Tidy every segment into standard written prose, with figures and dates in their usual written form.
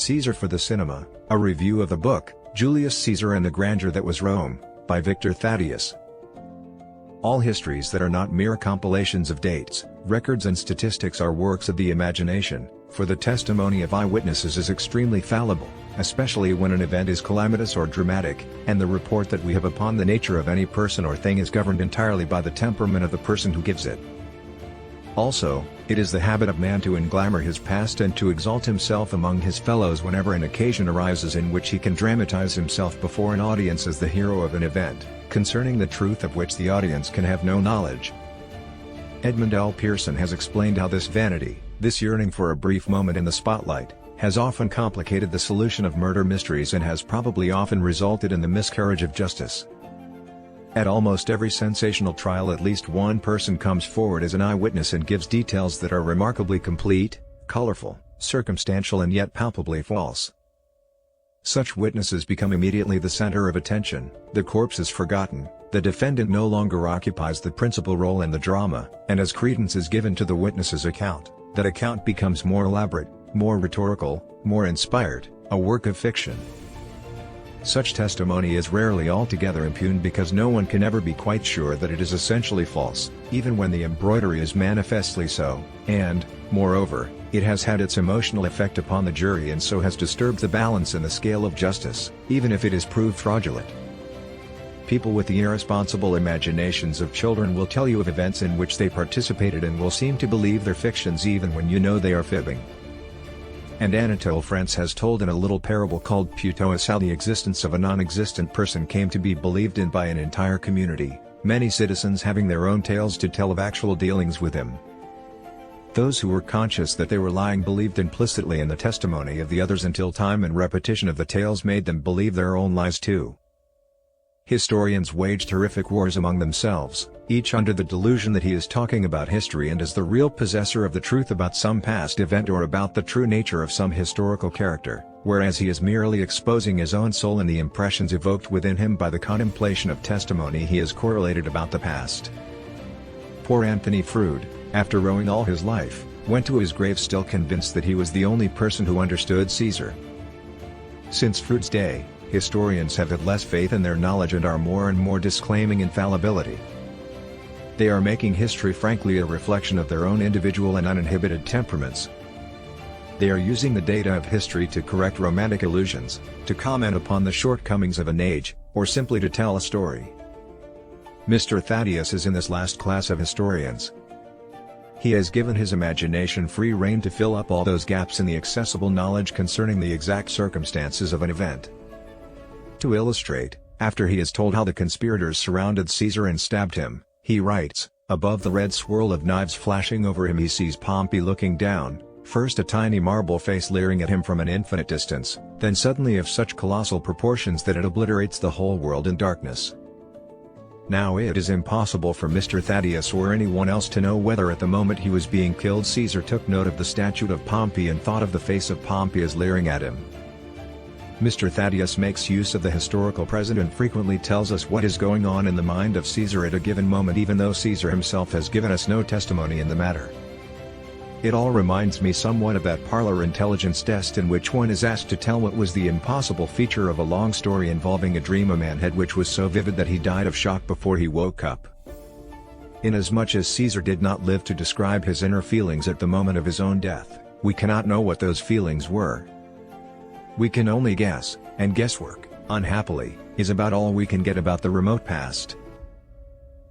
Caesar for the Cinema, a review of the book, Julius Caesar and the Grandeur That Was Rome, by Victor Thaddeus. All histories that are not mere compilations of dates, records and statistics are works of the imagination, for the testimony of eyewitnesses is extremely fallible, especially when an event is calamitous or dramatic, and the report that we have upon the nature of any person or thing is governed entirely by the temperament of the person who gives it. Also, it is the habit of man to englamour his past and to exalt himself among his fellows whenever an occasion arises in which he can dramatize himself before an audience as the hero of an event, concerning the truth of which the audience can have no knowledge. Edmund L. Pearson has explained how this vanity, this yearning for a brief moment in the spotlight, has often complicated the solution of murder mysteries and has probably often resulted in the miscarriage of justice. At almost every sensational trial at least one person comes forward as an eyewitness and gives details that are remarkably complete, colorful, circumstantial and yet palpably false. Such witnesses become immediately the center of attention, the corpse is forgotten, the defendant no longer occupies the principal role in the drama, and as credence is given to the witness's account, that account becomes more elaborate, more rhetorical, more inspired, a work of fiction. Such testimony is rarely altogether impugned because no one can ever be quite sure that it is essentially false, even when the embroidery is manifestly so, and, moreover, it has had its emotional effect upon the jury and so has disturbed the balance in the scale of justice, even if it is proved fraudulent. People with the irresponsible imaginations of children will tell you of events in which they participated and will seem to believe their fictions even when you know they are fibbing. And Anatole France has told in a little parable called Putois how the existence of a non-existent person came to be believed in by an entire community, many citizens having their own tales to tell of actual dealings with him. Those who were conscious that they were lying believed implicitly in the testimony of the others until time and repetition of the tales made them believe their own lies too. Historians waged horrific wars among themselves, each under the delusion that he is talking about history and is the real possessor of the truth about some past event or about the true nature of some historical character, whereas he is merely exposing his own soul and the impressions evoked within him by the contemplation of testimony he has correlated about the past. Poor Anthony Froude, after rowing all his life, went to his grave still convinced that he was the only person who understood Caesar. Since Froude's day, historians have had less faith in their knowledge and are more and more disclaiming infallibility. They are making history frankly a reflection of their own individual and uninhibited temperaments. They are using the data of history to correct romantic illusions, to comment upon the shortcomings of an age, or simply to tell a story. Mr. Thaddeus is in this last class of historians. He has given his imagination free rein to fill up all those gaps in the accessible knowledge concerning the exact circumstances of an event. To illustrate, after he has told how the conspirators surrounded Caesar and stabbed him, he writes, above the red swirl of knives flashing over him he sees Pompey looking down, first a tiny marble face leering at him from an infinite distance, then suddenly of such colossal proportions that it obliterates the whole world in darkness. Now it is impossible for Mr. Thaddeus or anyone else to know whether at the moment he was being killed Caesar took note of the statue of Pompey and thought of the face of Pompey as leering at him. Mr. Thaddeus makes use of the historical present and frequently tells us what is going on in the mind of Caesar at a given moment even though Caesar himself has given us no testimony in the matter. It all reminds me somewhat of that parlor intelligence test in which one is asked to tell what was the impossible feature of a long story involving a dream a man had which was so vivid that he died of shock before he woke up. Inasmuch as Caesar did not live to describe his inner feelings at the moment of his own death, we cannot know what those feelings were. We can only guess, and guesswork, unhappily, is about all we can get about the remote past.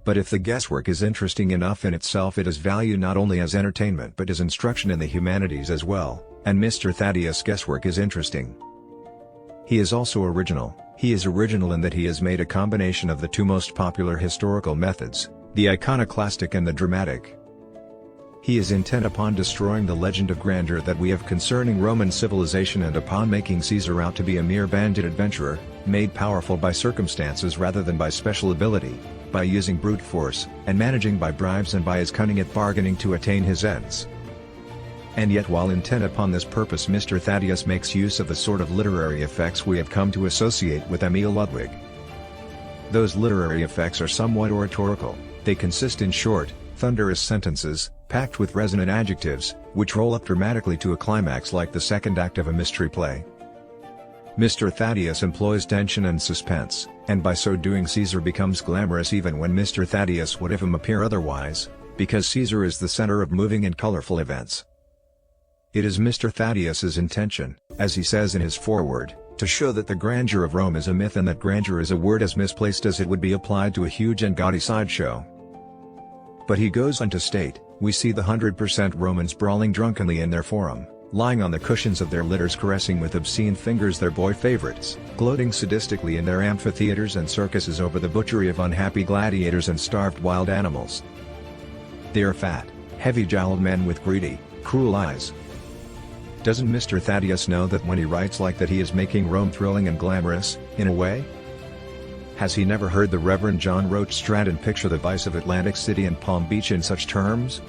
But if the guesswork is interesting enough in itself it is value not only as entertainment but as instruction in the humanities as well, and Mr. Thaddeus' guesswork is interesting. He is also original. He is original in that he has made a combination of the two most popular historical methods, the iconoclastic and the dramatic. He is intent upon destroying the legend of grandeur that we have concerning Roman civilization and upon making Caesar out to be a mere bandit adventurer, made powerful by circumstances rather than by special ability, by using brute force, and managing by bribes and by his cunning at bargaining to attain his ends. And yet while intent upon this purpose Mr. Thaddeus makes use of the sort of literary effects we have come to associate with Emil Ludwig. Those literary effects are somewhat oratorical, they consist in short, thunderous sentences, packed with resonant adjectives, which roll up dramatically to a climax like the second act of a mystery play. Mr. Thaddeus employs tension and suspense, and by so doing Caesar becomes glamorous even when Mr. Thaddeus would have him appear otherwise, because Caesar is the center of moving and colorful events. It is Mr. Thaddeus's intention, as he says in his foreword, to show that the grandeur of Rome is a myth and that grandeur is a word as misplaced as it would be applied to a huge and gaudy sideshow. But he goes on to state, we see the 100% Romans brawling drunkenly in their forum, lying on the cushions of their litters caressing with obscene fingers their boy favorites, gloating sadistically in their amphitheaters and circuses over the butchery of unhappy gladiators and starved wild animals. They are fat, heavy-jowled men with greedy, cruel eyes. Doesn't Mr. Thaddeus know that when he writes like that he is making Rome thrilling and glamorous, in a way? Has he never heard the Reverend John Roach Stratton picture the vice of Atlantic City and Palm Beach in such terms?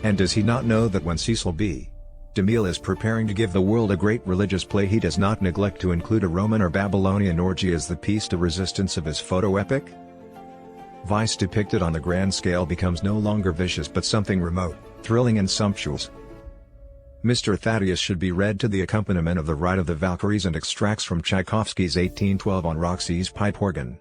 And does he not know that when Cecil B. DeMille is preparing to give the world a great religious play he does not neglect to include a Roman or Babylonian orgy as the piece de resistance of his photo epic? Vice depicted on the grand scale becomes no longer vicious but something remote, thrilling and sumptuous. Mr. Thaddeus should be read to the accompaniment of the Ride of the Valkyries and extracts from Tchaikovsky's 1812 on Roxy's pipe organ.